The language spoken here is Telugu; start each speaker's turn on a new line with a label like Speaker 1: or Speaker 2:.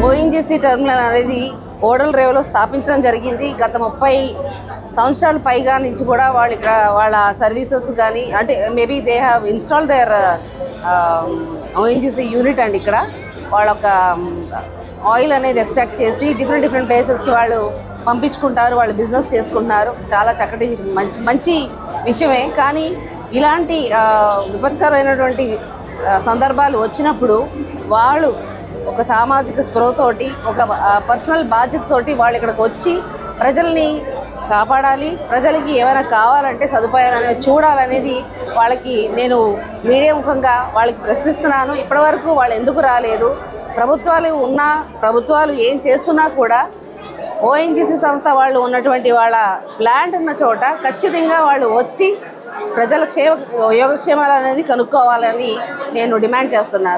Speaker 1: ఓఎన్జీసీ టెర్మినల్ అనేది ఓడల రేవులో స్థాపించడం జరిగింది. గత 30 సంవత్సరాల పైగా నుంచి కూడా వాళ్ళు ఇక్కడ వాళ్ళ సర్వీసెస్ కానీ అంటే maybe they have install their ONGC unit అండి. ఇక్కడ వాళ్ళ ఒక ఆయిల్ అనేది ఎక్స్ట్రాక్ట్ చేసి డిఫరెంట్ ప్లేసెస్కి వాళ్ళు పంపించుకుంటారు, వాళ్ళు బిజినెస్ చేసుకుంటున్నారు. చాలా చక్కటి మంచి విషయమే. కానీ ఇలాంటి విపత్కరమైనటువంటి సందర్భాలు వచ్చినప్పుడు వాళ్ళు ఒక సామాజిక స్పృహతోటి ఒక పర్సనల్ బాధ్యతతోటి వాళ్ళు ఇక్కడికి వచ్చి ప్రజల్ని కాపాడాలి, ప్రజలకి ఏమైనా కావాలంటే సదుపాయాలు అనేవి చూడాలనేది వాళ్ళకి నేను మీడియా ముఖంగా వాళ్ళకి ప్రశ్నిస్తున్నాను. ఇప్పటివరకు వాళ్ళు ఎందుకు రాలేదు? ప్రభుత్వాలు ఏం చేస్తున్నా కూడా ఓఎన్జీసీ సంస్థ వాళ్ళు ఉన్నటువంటి వాళ్ళ ప్లాంట్ ఉన్న చోట ఖచ్చితంగా వాళ్ళు వచ్చి ప్రజల యోగక్షేమాలు అనేది కనుక్కోవాలని నేను డిమాండ్ చేస్తున్నాను.